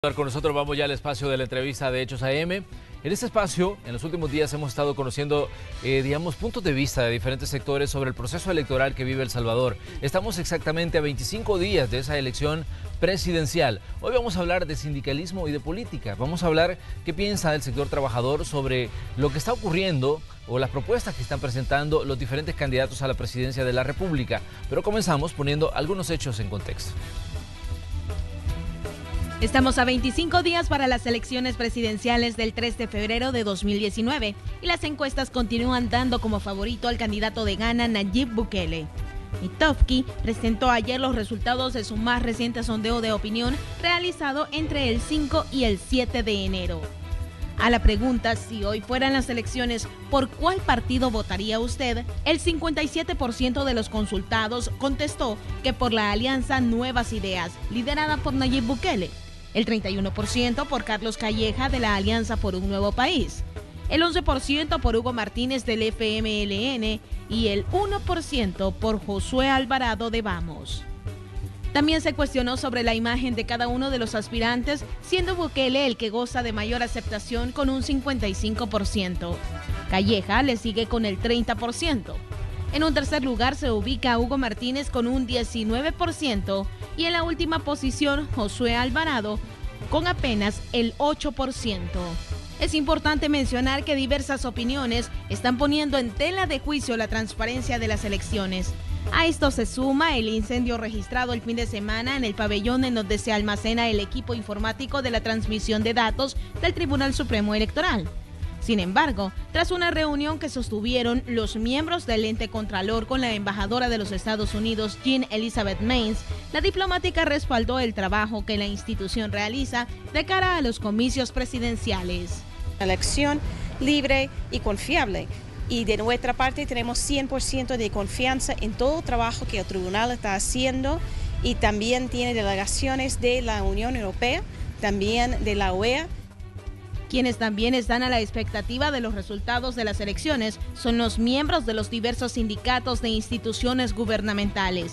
Con nosotros vamos ya al espacio de la entrevista de Hechos AM. En este espacio, en los últimos días hemos estado conociendo, puntos de vista de diferentes sectores sobre el proceso electoral que vive El Salvador. Estamos exactamente a 25 días de esa elección presidencial. Hoy vamos a hablar de sindicalismo y de política. Vamos a hablar qué piensa el sector trabajador sobre lo que está ocurriendo o las propuestas que están presentando los diferentes candidatos a la presidencia de la República. Pero comenzamos poniendo algunos hechos en contexto. Estamos a 25 días para las elecciones presidenciales del 3 de febrero de 2019 y las encuestas continúan dando como favorito al candidato de Ghana, Nayib Bukele. Mitofsky presentó ayer los resultados de su más reciente sondeo de opinión realizado entre el 5 y el 7 de enero. A la pregunta si hoy fueran las elecciones, ¿por cuál partido votaría usted?, el 57% de los consultados contestó que por la Alianza Nuevas Ideas, liderada por Nayib Bukele, el 31% por Carlos Calleja de la Alianza por un Nuevo País, el 11% por Hugo Martínez del FMLN y el 1% por Josué Alvarado de Vamos. También se cuestionó sobre la imagen de cada uno de los aspirantes, siendo Bukele el que goza de mayor aceptación con un 55%. Calleja le sigue con el 30%. En un tercer lugar se ubica Hugo Martínez con un 19% y en la última posición Josué Alvarado con apenas el 8%. Es importante mencionar que diversas opiniones están poniendo en tela de juicio la transparencia de las elecciones. A esto se suma el incendio registrado el fin de semana en el pabellón en donde se almacena el equipo informático de la transmisión de datos del Tribunal Supremo Electoral. Sin embargo, tras una reunión que sostuvieron los miembros del ente contralor con la embajadora de los Estados Unidos, Jean Elizabeth Mains, la diplomática respaldó el trabajo que la institución realiza de cara a los comicios presidenciales. Elección libre y confiable. Y de nuestra parte tenemos 100% de confianza en todo el trabajo que el tribunal está haciendo y también tiene delegaciones de la Unión Europea, también de la OEA. Quienes también están a la expectativa de los resultados de las elecciones son los miembros de los diversos sindicatos de instituciones gubernamentales.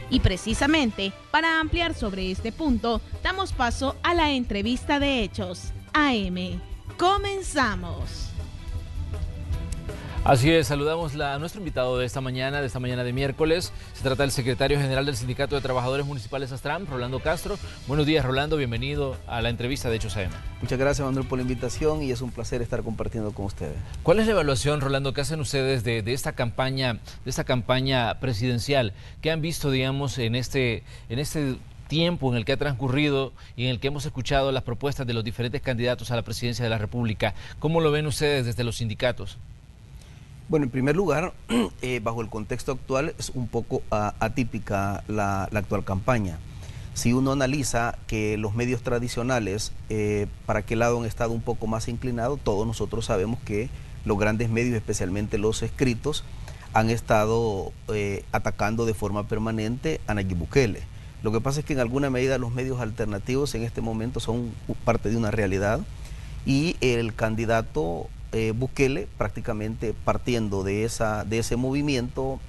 Y precisamente, para ampliar sobre este punto, damos paso a la entrevista de Hechos AM. ¡Comenzamos! Así es, saludamos a nuestro invitado de esta mañana de miércoles. Se trata del secretario general del Sindicato de Trabajadores Municipales Astram, Rolando Castro. Buenos días, Rolando, bienvenido a la entrevista de Hechos AM. Muchas gracias, Manuel, por la invitación y es un placer estar compartiendo con ustedes. ¿Cuál es la evaluación, Rolando, que hacen ustedes de esta campaña presidencial? ¿Qué han visto, digamos, en este tiempo en el que ha transcurrido y en el que hemos escuchado las propuestas de los diferentes candidatos a la presidencia de la República? ¿Cómo lo ven ustedes desde los sindicatos? Bueno, en primer lugar, bajo el contexto actual es un poco atípica la actual campaña. Si uno analiza que los medios tradicionales, para qué lado han estado un poco más inclinados, todos nosotros sabemos que los grandes medios, especialmente los escritos, han estado atacando de forma permanente a Nayib Bukele. Lo que pasa es que en alguna medida los medios alternativos en este momento son parte de una realidad y el candidato Bukele, prácticamente partiendo de ese movimiento,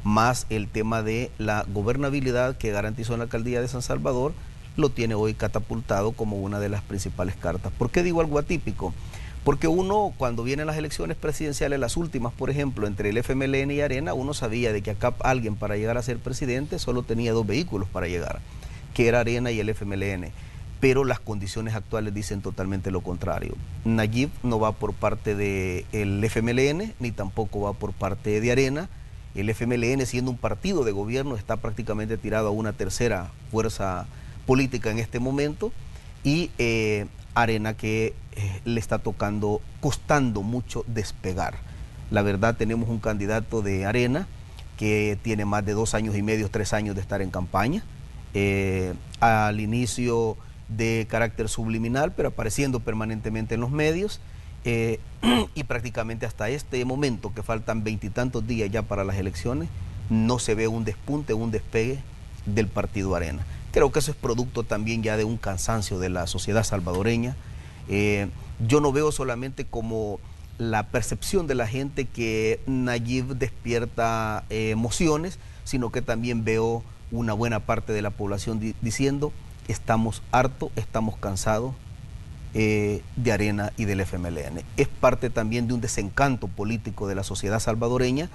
más el tema de la gobernabilidad que garantizó en la alcaldía de San Salvador, lo tiene hoy catapultado como una de las principales cartas. ¿Por qué digo algo atípico? Porque uno, cuando vienen las elecciones presidenciales, las últimas, por ejemplo, entre el FMLN y Arena, uno sabía de que acá alguien para llegar a ser presidente solo tenía dos vehículos para llegar, que era Arena y el FMLN. Pero las condiciones actuales dicen totalmente lo contrario. Nayib no va por parte del FMLN, ni tampoco va por parte de Arena. El FMLN, siendo un partido de gobierno, está prácticamente tirado a una tercera fuerza política en este momento. Y Arena que le está costando mucho despegar. La verdad, tenemos un candidato de Arena que tiene más de 2 años y medio, 3 años de estar en campaña. Al inicio de carácter subliminal, pero apareciendo permanentemente en los medios y prácticamente hasta este momento, que faltan 20 y tantos días ya para las elecciones, no se ve un despunte, un despegue del partido Arena. Creo que eso es producto también ya de un cansancio de la sociedad salvadoreña. Yo no veo solamente como la percepción de la gente que Nayib despierta emociones, sino que también veo una buena parte de la población diciendo estamos hartos, estamos cansados de Arena y del FMLN. Es parte también de un desencanto político de la sociedad salvadoreña.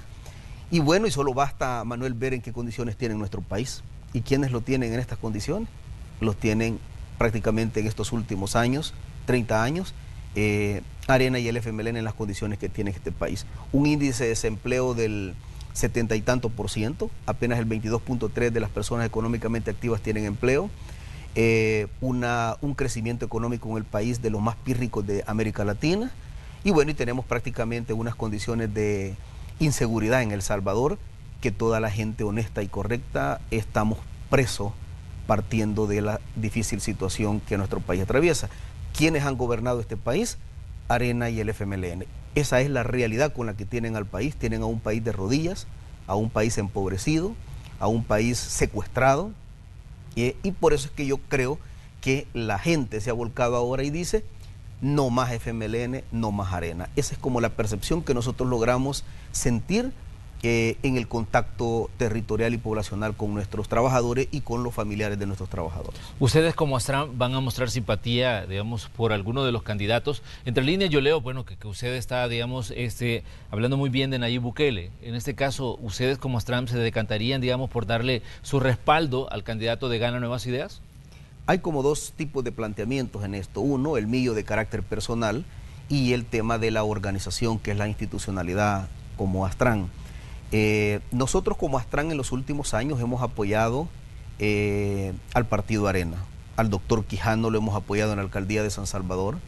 Y bueno, y solo basta, Manuel, ver en qué condiciones tiene nuestro país. ¿Y quiénes lo tienen en estas condiciones? Los tienen prácticamente en estos últimos años, 30 años, Arena y el FMLN en las condiciones que tiene este país. Un índice de desempleo del 70 y tanto %, apenas el 22.3% de las personas económicamente activas tienen empleo, un crecimiento económico en el país de los más pírricos de América Latina, y bueno, y tenemos prácticamente unas condiciones de inseguridad en El Salvador, que toda la gente honesta y correcta estamos presos partiendo de la difícil situación que nuestro país atraviesa. ¿Quiénes han gobernado este país? Arena y el FMLN. Esa es la realidad con la que tienen al país. Tienen a un país de rodillas, a un país empobrecido, a un país secuestrado, y por eso es que yo creo que la gente se ha volcado ahora y dice: no más FMLN, no más Arena. Esa es como la percepción que nosotros logramos sentir en el contacto territorial y poblacional con nuestros trabajadores y con los familiares de nuestros trabajadores. Ustedes como Astran van a mostrar simpatía, digamos, por alguno de los candidatos. Entre líneas yo leo, bueno, que usted está, digamos, hablando muy bien de Nayib Bukele. En este caso, ¿ustedes como Astran se decantarían, digamos, por darle su respaldo al candidato de Gana Nuevas Ideas? Hay como dos tipos de planteamientos en esto. Uno, el mío de carácter personal, y el tema de la organización, que es la institucionalidad como Astran. Nosotros como Astran en los últimos años hemos apoyado al partido Arena. Al doctor Quijano lo hemos apoyado en la alcaldía de San Salvador.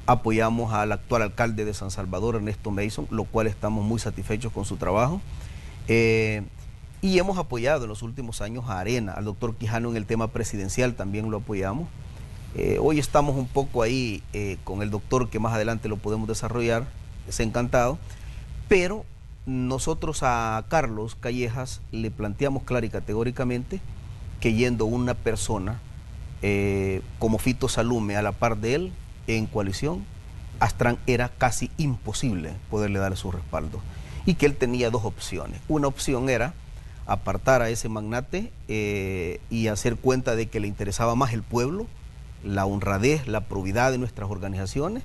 Apoyamos al actual alcalde de San Salvador, Ernesto Mason, lo cual estamos muy satisfechos con su trabajo. Y hemos apoyado en los últimos años a Arena. Al doctor Quijano en el tema presidencial también lo apoyamos. Hoy estamos un poco ahí con el doctor, que más adelante lo podemos desarrollar, es encantado, pero nosotros a Carlos Callejas le planteamos clara y categóricamente que yendo una persona como Fito Salume a la par de él en coalición, Astran era casi imposible poderle dar su respaldo, y que él tenía dos opciones. Una opción era apartar a ese magnate y hacer cuenta de que le interesaba más el pueblo, la honradez, la probidad de nuestras organizaciones,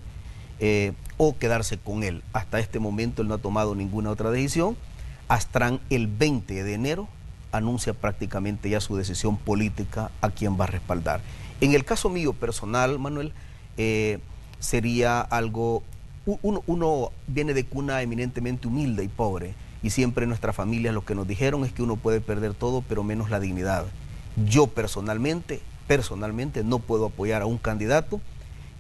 o quedarse con él. Hasta este momento él no ha tomado ninguna otra decisión. Astran el 20 de enero anuncia prácticamente ya su decisión política a quién va a respaldar. En el caso mío personal, Manuel, sería algo, uno viene de cuna eminentemente humilde y pobre, y siempre en nuestra familia lo que nos dijeron es que uno puede perder todo, pero menos la dignidad. Yo personalmente no puedo apoyar a un candidato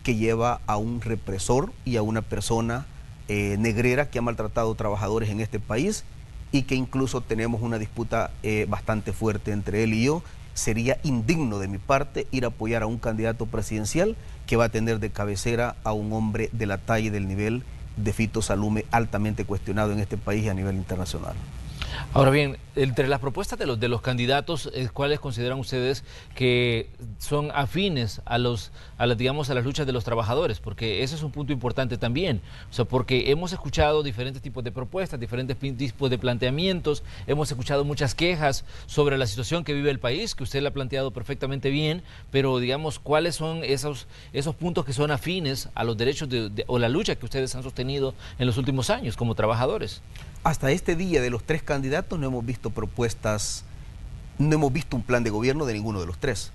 que lleva a un represor y a una persona negrera que ha maltratado trabajadores en este país, y que incluso tenemos una disputa bastante fuerte entre él y yo. Sería indigno de mi parte ir a apoyar a un candidato presidencial que va a tener de cabecera a un hombre de la talla y del nivel de Fito Salume, altamente cuestionado en este país y a nivel internacional. Ahora bien, entre las propuestas de los candidatos, ¿cuáles consideran ustedes que son afines a las luchas de los trabajadores? Porque ese es un punto importante también. O sea, porque hemos escuchado diferentes tipos de propuestas, diferentes tipos de planteamientos, hemos escuchado muchas quejas sobre la situación que vive el país, que usted la ha planteado perfectamente bien, pero digamos, ¿cuáles son esos puntos que son afines a los derechos o la lucha que ustedes han sostenido en los últimos años como trabajadores? Hasta este día, de los tres candidatos, no hemos visto propuestas, no hemos visto un plan de gobierno de ninguno de los tres.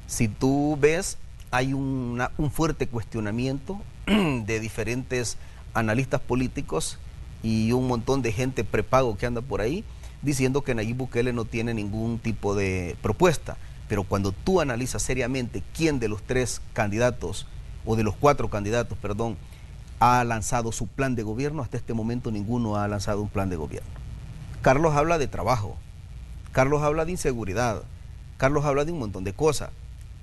Si tú ves, hay un fuerte cuestionamiento de diferentes analistas políticos y un montón de gente prepago que anda por ahí diciendo que Nayib Bukele no tiene ningún tipo de propuesta. Pero cuando tú analizas seriamente quién de los tres candidatos, o de los cuatro candidatos, perdón, ha lanzado su plan de gobierno, hasta este momento ninguno ha lanzado un plan de gobierno. Carlos habla de trabajo, Carlos habla de inseguridad, Carlos habla de un montón de cosas.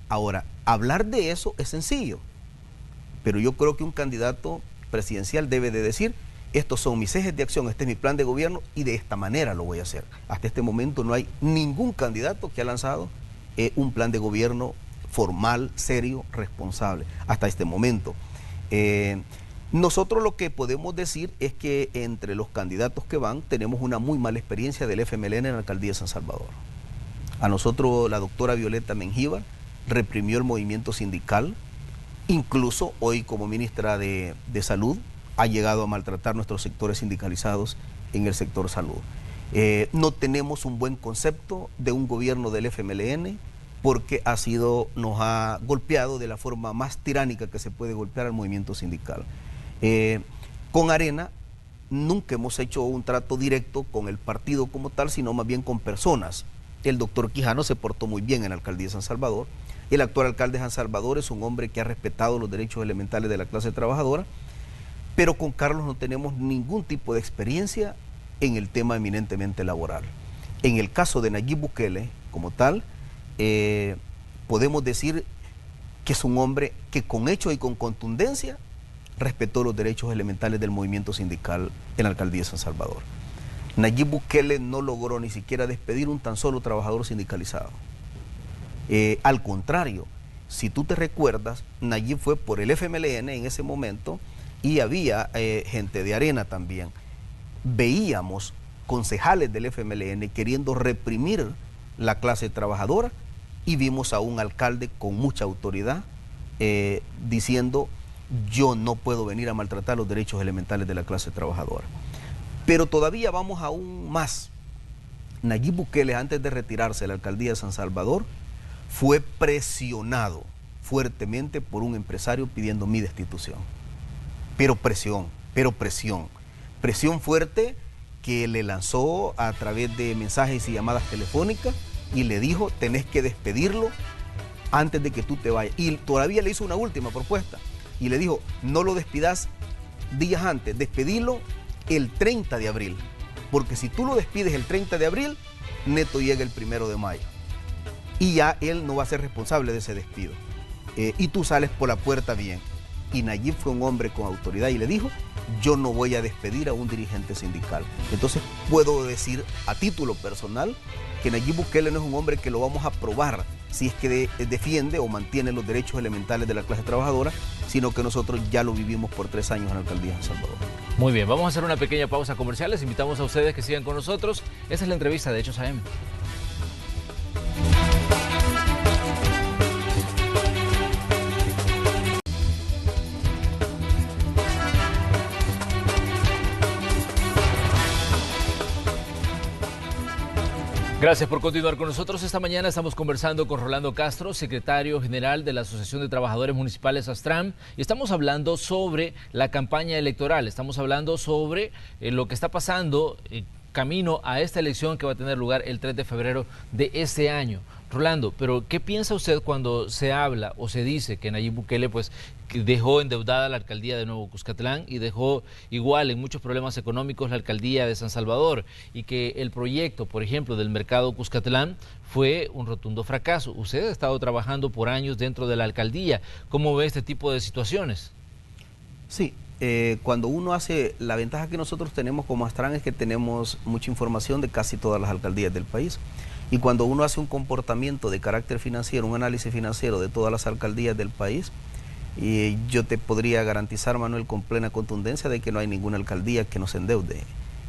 Ahora, hablar de eso es sencillo, pero yo creo que un candidato presidencial debe de decir: estos son mis ejes de acción, este es mi plan de gobierno y de esta manera lo voy a hacer. Hasta este momento no hay ningún candidato que ha lanzado un plan de gobierno formal, serio, responsable, hasta este momento. Nosotros lo que podemos decir es que entre los candidatos que van tenemos una muy mala experiencia del FMLN en la alcaldía de San Salvador. A nosotros la doctora Violeta Mengíbar reprimió el movimiento sindical, incluso hoy como ministra de Salud ha llegado a maltratar nuestros sectores sindicalizados en el sector salud. No tenemos un buen concepto de un gobierno del FMLN porque nos ha golpeado de la forma más tiránica que se puede golpear al movimiento sindical. Con Arena nunca hemos hecho un trato directo con el partido como tal, sino más bien con personas. El doctor Quijano se portó muy bien en la alcaldía de San Salvador. El actual alcalde de San Salvador es un hombre que ha respetado los derechos elementales de la clase trabajadora, pero con Carlos no tenemos ningún tipo de experiencia en el tema eminentemente laboral. En el caso de Nayib Bukele, como tal, podemos decir que es un hombre que con hechos y con contundencia respetó los derechos elementales del movimiento sindical en la alcaldía de San Salvador. Nayib Bukele no logró ni siquiera despedir un tan solo trabajador sindicalizado. Al contrario, si tú te recuerdas, Nayib fue por el FMLN en ese momento y había gente de Arena también. Veíamos concejales del FMLN queriendo reprimir la clase trabajadora y vimos a un alcalde con mucha autoridad diciendo: yo no puedo venir a maltratar los derechos elementales de la clase trabajadora. Pero todavía vamos aún más. Nayib Bukele, antes de retirarse de la alcaldía de San Salvador, fue presionado fuertemente por un empresario pidiendo mi destitución. Pero presión fuerte que le lanzó a través de mensajes y llamadas telefónicas y le dijo: tenés que despedirlo antes de que tú te vayas. Y todavía le hizo una última propuesta y le dijo: no lo despidas días antes, despedilo el 30 de abril, porque si tú lo despides el 30 de abril, Neto llega el 1 de mayo y ya él no va a ser responsable de ese despido, y tú sales por la puerta bien. Y Nayib fue un hombre con autoridad y le dijo: yo no voy a despedir a un dirigente sindical. Entonces puedo decir a título personal que Nayib Bukele no es un hombre que lo vamos a probar si es que defiende o mantiene los derechos elementales de la clase trabajadora, sino que nosotros ya lo vivimos por 3 años en la alcaldía de San Salvador. Muy bien, vamos a hacer una pequeña pausa comercial. Les invitamos a ustedes que sigan con nosotros. Esa es la entrevista de Hechos AM. Gracias por continuar con nosotros. Esta mañana estamos conversando con Rolando Castro, secretario general de la Asociación de Trabajadores Municipales ASTRAM, y estamos hablando sobre la campaña electoral, estamos hablando sobre lo que está pasando camino a esta elección que va a tener lugar el 3 de febrero de este año. Rolando, pero ¿qué piensa usted cuando se habla o se dice que Nayib Bukele que dejó endeudada la alcaldía de Nuevo Cuscatlán y dejó igual en muchos problemas económicos la alcaldía de San Salvador, y que el proyecto, por ejemplo, del mercado Cuscatlán fue un rotundo fracaso? Usted ha estado trabajando por años dentro de la alcaldía. ¿Cómo ve este tipo de situaciones? Sí, cuando uno hace, la ventaja que nosotros tenemos como ASTRAM es que tenemos mucha información de casi todas las alcaldías del país. Y cuando uno hace un comportamiento de carácter financiero, un análisis financiero de todas las alcaldías del país, y yo te podría garantizar, Manuel, con plena contundencia de que no hay ninguna alcaldía que nos endeude.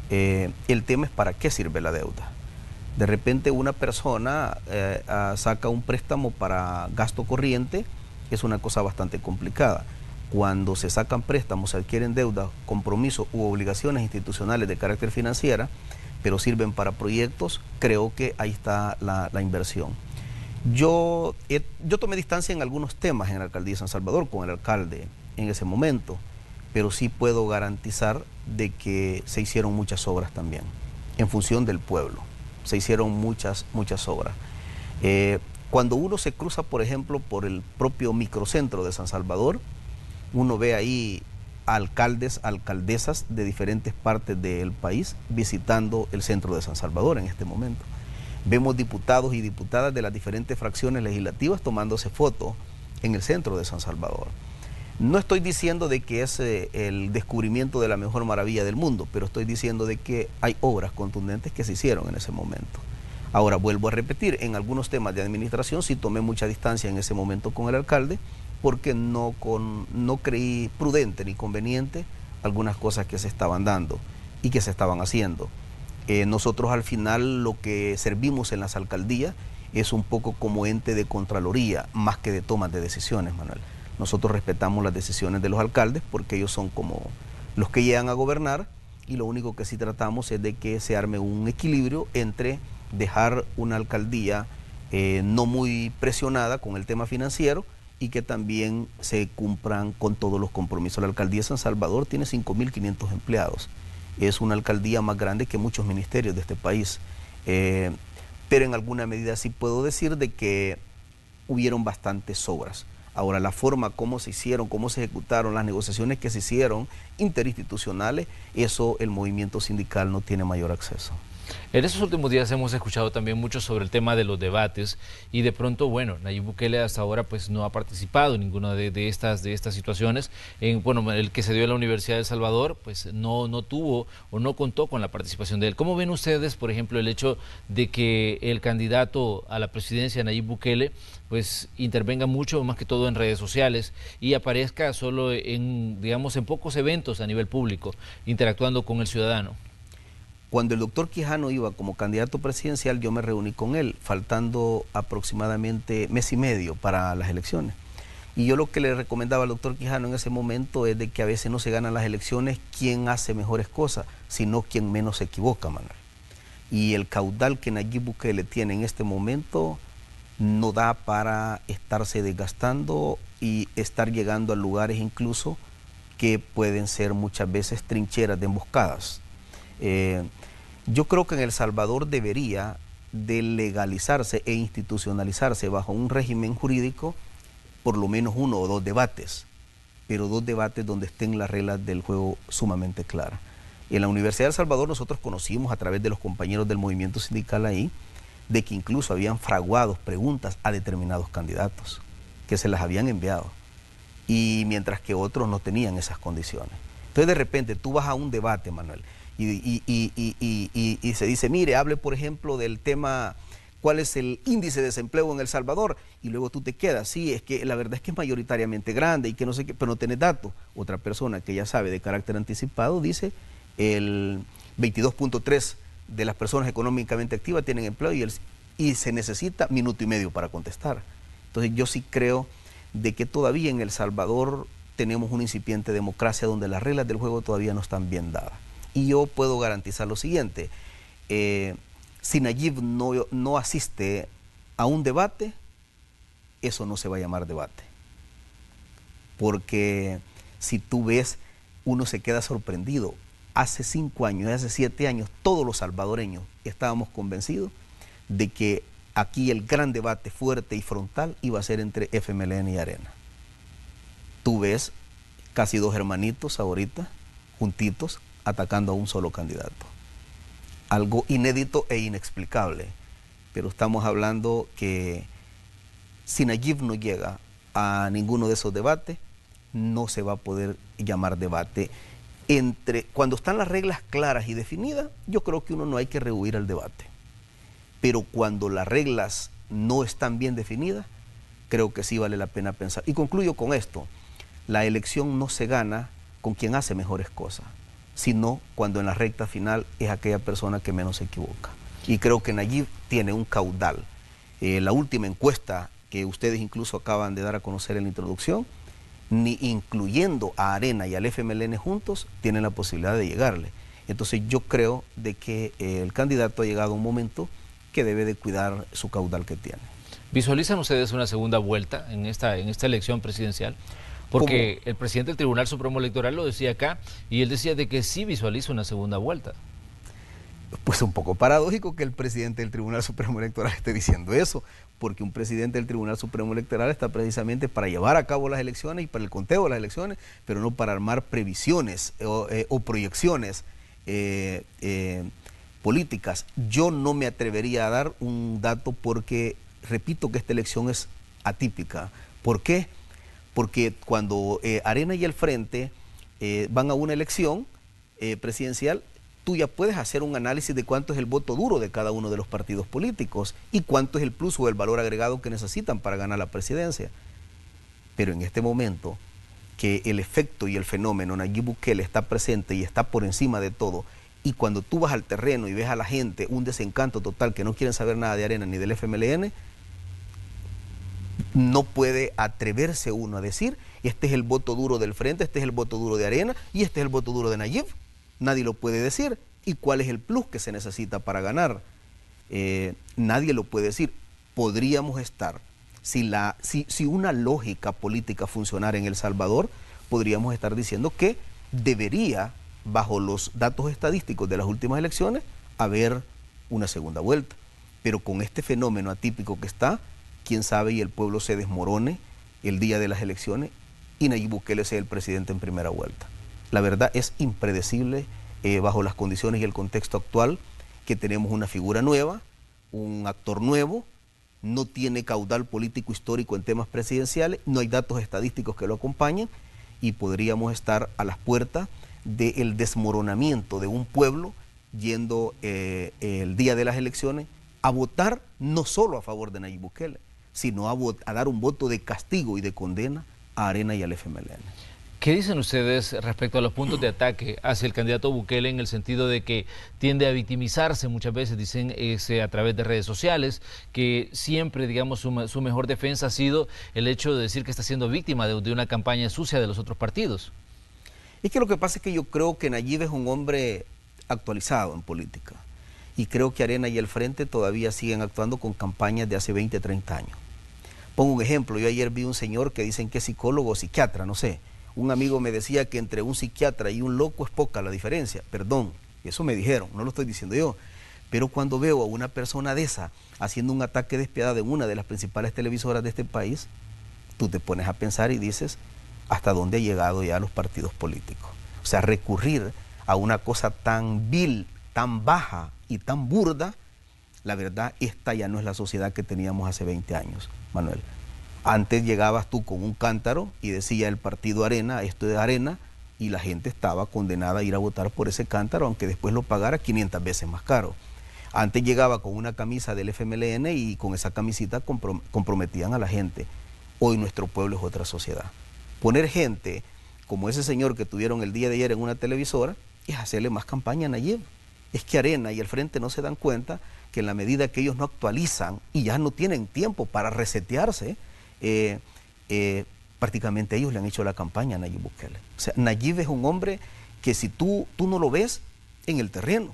El tema es para qué sirve la deuda. De repente una persona saca un préstamo para gasto corriente, es una cosa bastante complicada. Cuando se sacan préstamos, se adquieren deudas, compromisos u obligaciones institucionales de carácter financiera, pero sirven para proyectos, creo que ahí está la inversión. Yo tomé distancia en algunos temas en la alcaldía de San Salvador con el alcalde en ese momento, pero sí puedo garantizar de que se hicieron muchas obras también, en función del pueblo, se hicieron muchas obras. Cuando uno se cruza, por ejemplo, por el propio microcentro de San Salvador, uno ve ahí alcaldes, alcaldesas de diferentes partes del país visitando el centro de San Salvador en este momento. Vemos diputados y diputadas de las diferentes fracciones legislativas tomándose fotos en el centro de San Salvador. No estoy diciendo de que es el descubrimiento de la mejor maravilla del mundo, pero estoy diciendo de que hay obras contundentes que se hicieron en ese momento. Ahora, vuelvo a repetir, en algunos temas de administración sí tomé mucha distancia en ese momento con el alcalde, porque no creí prudente ni conveniente algunas cosas que se estaban dando y que se estaban haciendo. Nosotros al final lo que servimos en las alcaldías es un poco como ente de contraloría, más que de tomas de decisiones, Manuel. Nosotros respetamos las decisiones de los alcaldes porque ellos son como los que llegan a gobernar, y lo único que sí tratamos es de que se arme un equilibrio entre dejar una alcaldía no muy presionada con el tema financiero y que también se cumplan con todos los compromisos. La alcaldía de San Salvador tiene 5.500 empleados. Es una alcaldía más grande que muchos ministerios de este país. Pero en alguna medida sí puedo decir de que hubieron bastantes obras. Ahora, la forma como se hicieron, cómo se ejecutaron, las negociaciones que se hicieron interinstitucionales, eso el movimiento sindical no tiene mayor acceso. En estos últimos días hemos escuchado también mucho sobre el tema de los debates y de pronto, bueno, Nayib Bukele hasta ahora pues no ha participado en ninguna de estas situaciones. Bueno, el que se dio en la Universidad de El Salvador pues no tuvo o no contó con la participación de él. ¿Cómo ven ustedes, por ejemplo, el hecho de que el candidato a la presidencia, Nayib Bukele, pues intervenga mucho, más que todo en redes sociales, y aparezca solo en, digamos, en pocos eventos a nivel público, interactuando con el ciudadano? Cuando el doctor Quijano iba como candidato presidencial, yo me reuní con él, faltando aproximadamente mes y medio para las elecciones. Y yo lo que le recomendaba al doctor Quijano en ese momento es de que a veces no se ganan las elecciones quien hace mejores cosas, sino quien menos se equivoca, Manuel. Y el caudal que Nayib Bukele tiene en este momento no da para estarse desgastando y estar llegando a lugares incluso que pueden ser muchas veces trincheras de emboscadas. Yo creo que en El Salvador debería de legalizarse e institucionalizarse bajo un régimen jurídico por lo menos 1 o 2 debates, pero 2 debates donde estén las reglas del juego sumamente claras. En la Universidad de El Salvador nosotros conocimos a través de los compañeros del movimiento sindical ahí, de que incluso habían fraguado preguntas a determinados candidatos, que se las habían enviado, y mientras que otros no tenían esas condiciones. Entonces de repente tú vas a un debate, Manuel, y se dice, mire, hable por ejemplo del tema, ¿cuál es el índice de desempleo en El Salvador? Y luego tú te quedas, sí, es que la verdad es que es mayoritariamente grande y que no sé qué, pero no tenés datos. Otra persona que ya sabe de carácter anticipado dice, el 22.3 de las personas económicamente activas tienen empleo y se necesita 1 minuto y medio para contestar. Entonces yo sí creo de que todavía en El Salvador tenemos una incipiente democracia donde las reglas del juego todavía no están bien dadas. Y yo puedo garantizar lo siguiente, si Nayib no asiste a un debate, eso no se va a llamar debate. Porque si tú ves, uno se queda sorprendido. Hace 5 años, hace 7 años, todos los salvadoreños estábamos convencidos de que aquí el gran debate fuerte y frontal iba a ser entre FMLN y Arena. Tú ves casi 2 hermanitos ahorita, juntitos, atacando a un solo candidato. Algo inédito e inexplicable, pero estamos hablando que si Nayib no llega a ninguno de esos debates, no se va a poder llamar debate. Cuando están las reglas claras y definidas, yo creo que uno no hay que rehuir al debate. Pero cuando las reglas no están bien definidas, creo que sí vale la pena pensar. Y concluyo con esto, la elección no se gana con quien hace mejores cosas, sino cuando en la recta final es aquella persona que menos se equivoca. Y creo que Nayib tiene un caudal. La última encuesta que ustedes incluso acaban de dar a conocer en la introducción, ni incluyendo a Arena y al FMLN juntos, tienen la posibilidad de llegarle. Entonces yo creo de que el candidato ha llegado a un momento que debe de cuidar su caudal que tiene. ¿Visualizan ustedes una segunda vuelta en esta elección presidencial? Porque el presidente del Tribunal Supremo Electoral lo decía acá, y él decía de que sí visualiza una segunda vuelta. Pues un poco paradójico que el presidente del Tribunal Supremo Electoral esté diciendo eso, porque un presidente del Tribunal Supremo Electoral está precisamente para llevar a cabo las elecciones y para el conteo de las elecciones, pero no para armar previsiones o proyecciones políticas. Yo no me atrevería a dar un dato porque, repito, que esta elección es atípica. ¿Por qué? Porque cuando Arena y el Frente van a una elección presidencial, tú ya puedes hacer un análisis de cuánto es el voto duro de cada uno de los partidos políticos y cuánto es el plus o el valor agregado que necesitan para ganar la presidencia. Pero en este momento, que el efecto y el fenómeno Nayib Bukele está presente y está por encima de todo, Y cuando tú vas al terreno y ves a la gente un desencanto total, que no quieren saber nada de Arena ni del FMLN, no puede atreverse uno a decir, este es el voto duro del Frente, este es el voto duro de Arena y este es el voto duro de Nayib. Nadie lo puede decir. ¿Y cuál es el plus que se necesita para ganar? Nadie lo puede decir. Podríamos estar, si una lógica política funcionara en El Salvador, podríamos estar diciendo que debería, bajo los datos estadísticos de las últimas elecciones, haber una segunda vuelta. Pero con este fenómeno atípico que está, quién sabe y el pueblo se desmorone el día de las elecciones y Nayib Bukele sea el presidente en primera vuelta. La verdad es impredecible bajo las condiciones y el contexto actual, que tenemos una figura nueva, un actor nuevo, no tiene caudal político histórico en temas presidenciales, no hay datos estadísticos que lo acompañen y podríamos estar a las puertas del desmoronamiento de un pueblo yendo el día de las elecciones a votar no solo a favor de Nayib Bukele, sino a dar un voto de castigo y de condena a Arena y al FMLN. ¿Qué dicen ustedes respecto a los puntos de ataque hacia el candidato Bukele en el sentido de que tiende a victimizarse muchas veces, dicen a través de redes sociales, que siempre, digamos, su mejor defensa ha sido el hecho de decir que está siendo víctima de una campaña sucia de los otros partidos? Es que lo que pasa es que yo creo que Nayib es un hombre actualizado en política y creo que Arena y el Frente todavía siguen actuando con campañas de hace 20, 30 años. Pongo un ejemplo, yo ayer vi un señor que dicen que es psicólogo o psiquiatra, no sé. Un amigo me decía que entre un psiquiatra y un loco es poca la diferencia. Perdón, eso me dijeron, no lo estoy diciendo yo. Pero cuando veo a una persona de esa haciendo un ataque despiadado en una de las principales televisoras de este país, tú te pones a pensar y dices, ¿hasta dónde ha llegado ya los partidos políticos? O sea, recurrir a una cosa tan vil, tan baja y tan burda, la verdad, esta ya no es la sociedad que teníamos hace 20 años, Manuel. Antes llegabas tú con un cántaro y decía el partido Arena, esto es Arena, y la gente estaba condenada a ir a votar por ese cántaro, aunque después lo pagara 500 veces más caro. Antes llegaba con una camisa del FMLN y con esa camisita comprometían a la gente. Hoy nuestro pueblo es otra sociedad. Poner gente como ese señor que tuvieron el día de ayer en una televisora es hacerle más campaña a Nayib. Es que Arena y el Frente no se dan cuenta que en la medida que ellos no actualizan y ya no tienen tiempo para resetearse, prácticamente ellos le han hecho la campaña a Nayib Bukele. O sea, Nayib es un hombre que si tú no lo ves en el terreno,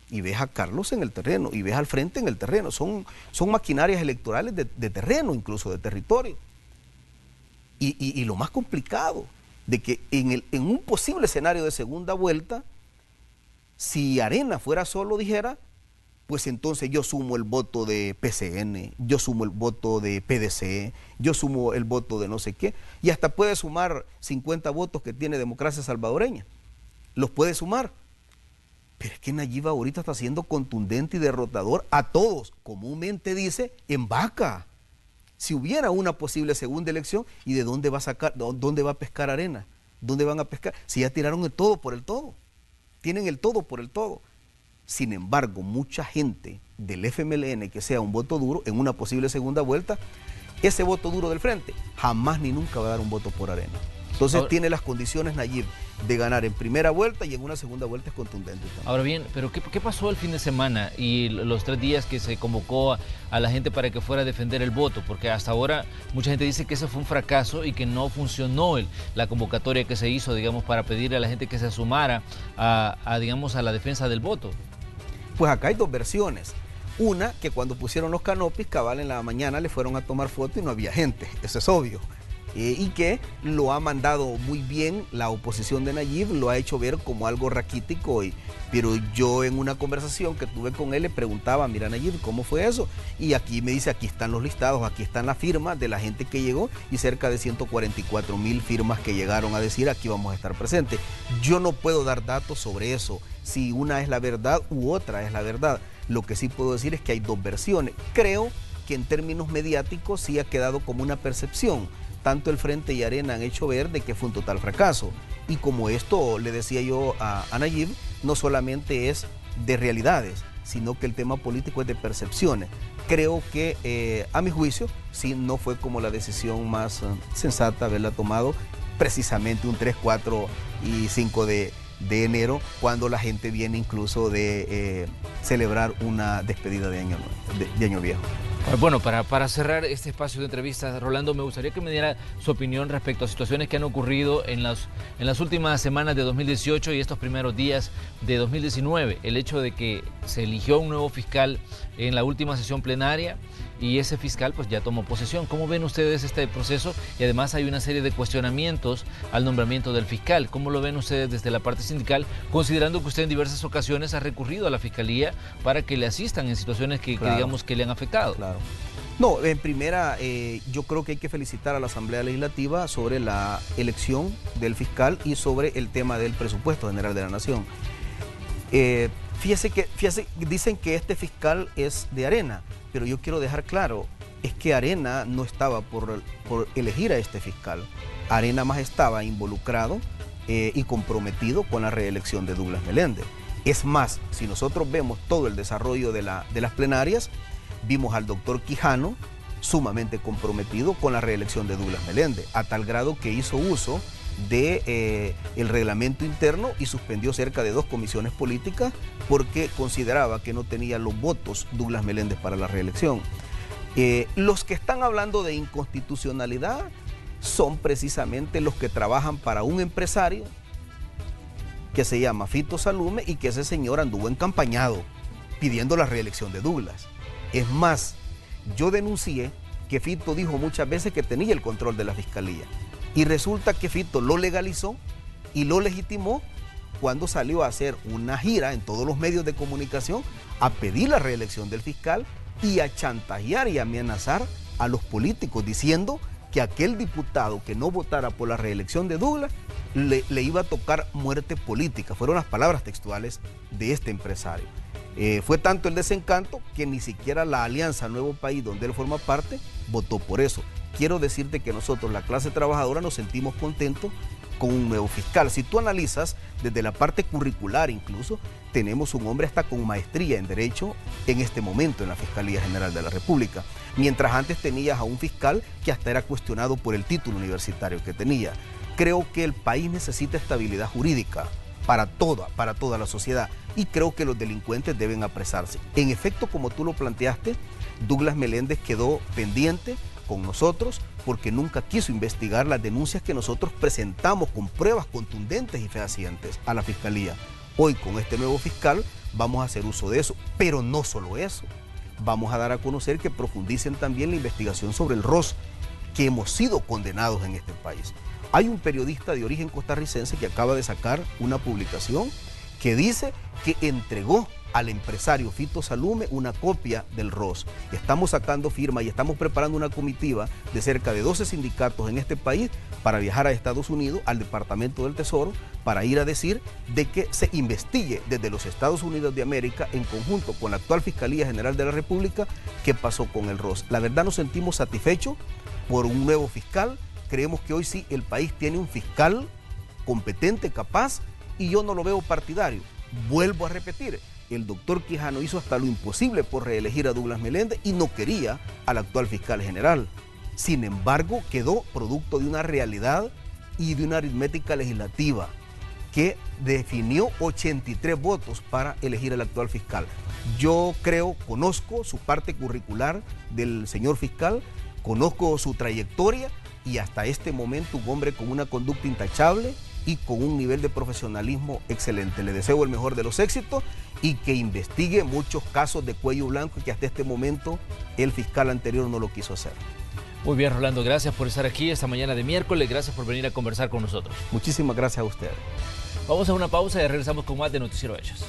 y ves a Carlos en el terreno, y ves al Frente en el terreno, son maquinarias electorales de terreno, incluso de territorio. Y lo más complicado, de que en un posible escenario de segunda vuelta, si Arena fuera solo, dijera, pues entonces yo sumo el voto de PCN, yo sumo el voto de PDC, yo sumo el voto de no sé qué, y hasta puede sumar 50 votos que tiene Democracia Salvadoreña. Los puede sumar. Pero es que Nayib ahorita está siendo contundente y derrotador a todos. Comúnmente dice, en vaca. Si hubiera una posible segunda elección, ¿y de dónde va a sacar, dónde va a pescar Arena? ¿Dónde van a pescar? Si ya tiraron el todo por el todo. Tienen el todo por el todo. Sin embargo, mucha gente del FMLN que sea un voto duro en una posible segunda vuelta, ese voto duro del Frente jamás ni nunca va a dar un voto por Arena. Entonces ahora, tiene las condiciones Nayib de ganar en primera vuelta y en una segunda vuelta es contundente también. Ahora bien, pero ¿qué pasó el fin de semana y los 3 días que se convocó a la gente para que fuera a defender el voto? Porque hasta ahora mucha gente dice que ese fue un fracaso y que no funcionó la convocatoria que se hizo, digamos, para pedirle a la gente que se sumara digamos, a la defensa del voto. Pues acá hay dos versiones. Una, que cuando pusieron los canopis, cabal en la mañana le fueron a tomar foto y no había gente, eso es obvio. Y que lo ha mandado muy bien la oposición de Nayib, lo ha hecho ver como algo raquítico. Pero yo en una conversación que tuve con él le preguntaba, mira Nayib, ¿cómo fue eso? Y aquí me dice, aquí están los listados, aquí están las firmas de la gente que llegó y cerca de 144,000 firmas que llegaron a decir, aquí vamos a estar presentes. Yo no puedo dar datos sobre eso, si una es la verdad u otra es la verdad. Lo que sí puedo decir es que hay dos versiones. Creo que en términos mediáticos sí ha quedado como una percepción. Tanto el Frente y Arena han hecho ver de que fue un total fracaso. Y como esto, le decía yo a Nayib, no solamente es de realidades, sino que el tema político es de percepciones. Creo que, a mi juicio, sí no fue como la decisión más sensata haberla tomado, precisamente un 3, 4 y 5 de de enero, cuando la gente viene incluso de celebrar una despedida de año viejo. Bueno, para cerrar este espacio de entrevistas, Rolando, me gustaría que me diera su opinión respecto a situaciones que han ocurrido en las últimas semanas de 2018 y estos primeros días de 2019. El hecho de que se eligió un nuevo fiscal en la última sesión plenaria y ese fiscal pues ya tomó posesión. ¿Cómo ven ustedes este proceso? Y además hay una serie de cuestionamientos al nombramiento del fiscal. ¿Cómo lo ven ustedes desde la parte sindical, considerando que usted en diversas ocasiones ha recurrido a la fiscalía para que le asistan en situaciones que digamos que le han afectado? Claro. No, en primera, yo creo que hay que felicitar a la Asamblea Legislativa sobre la elección del fiscal y sobre el tema del presupuesto general de la Nación. Fíjese, dicen que este fiscal es de Arena, pero yo quiero dejar claro, es que Arena no estaba por elegir a este fiscal. Arena más estaba involucrado y comprometido con la reelección de Douglas Meléndez. Es más, si nosotros vemos todo el desarrollo de las plenarias, vimos al doctor Quijano sumamente comprometido con la reelección de Douglas Meléndez, a tal grado que hizo uso de el reglamento interno y suspendió cerca de 2 comisiones políticas porque consideraba que no tenía los votos Douglas Meléndez para la reelección. Los que están hablando de inconstitucionalidad son precisamente los que trabajan para un empresario que se llama Fito Salume y que ese señor anduvo encampañado pidiendo la reelección de Douglas. Es más, yo denuncié que Fito dijo muchas veces que tenía el control de la fiscalía. Y resulta que Fito lo legalizó y lo legitimó cuando salió a hacer una gira en todos los medios de comunicación a pedir la reelección del fiscal y a chantajear y amenazar a los políticos diciendo que aquel diputado que no votara por la reelección de Douglas le iba a tocar muerte política. Fueron las palabras textuales de este empresario. Fue tanto el desencanto que ni siquiera la Alianza Nuevo País, donde él forma parte, votó por eso. Quiero decirte que nosotros, la clase trabajadora, nos sentimos contentos con un nuevo fiscal. Si tú analizas desde la parte curricular incluso, tenemos un hombre hasta con maestría en Derecho en este momento en la Fiscalía General de la República. Mientras antes tenías a un fiscal que hasta era cuestionado por el título universitario que tenía. Creo que el país necesita estabilidad jurídica para toda la sociedad y creo que los delincuentes deben apresarse. En efecto, como tú lo planteaste, Douglas Meléndez quedó pendiente con nosotros porque nunca quiso investigar las denuncias que nosotros presentamos con pruebas contundentes y fehacientes a la Fiscalía. Hoy con este nuevo fiscal vamos a hacer uso de eso, pero no solo eso. Vamos a dar a conocer que profundicen también la investigación sobre el ROS, que hemos sido condenados en este país. Hay un periodista de origen costarricense que acaba de sacar una publicación que dice que entregó al empresario Fito Salume una copia del ROS. Estamos sacando firma y estamos preparando una comitiva de cerca de 12 sindicatos en este país para viajar a Estados Unidos, al Departamento del Tesoro, para ir a decir de que se investigue desde los Estados Unidos de América, en conjunto con la actual Fiscalía General de la República, qué pasó con el ROS. La verdad nos sentimos satisfechos por un nuevo fiscal. Creemos que hoy sí el país tiene un fiscal competente, capaz, y yo no lo veo partidario. Vuelvo a repetir, el doctor Quijano hizo hasta lo imposible por reelegir a Douglas Meléndez y no quería al actual fiscal general. Sin embargo, quedó producto de una realidad y de una aritmética legislativa que definió 83 votos para elegir al actual fiscal. Yo conozco su parte curricular del señor fiscal, conozco su trayectoria y hasta este momento un hombre con una conducta intachable y con un nivel de profesionalismo excelente. Le deseo el mejor de los éxitos y que investigue muchos casos de cuello blanco que hasta este momento el fiscal anterior no lo quiso hacer. Muy bien, Rolando, gracias por estar aquí esta mañana de miércoles, gracias por venir a conversar con nosotros. Muchísimas gracias a ustedes. Vamos a una pausa y regresamos con más de Noticiero Hechos.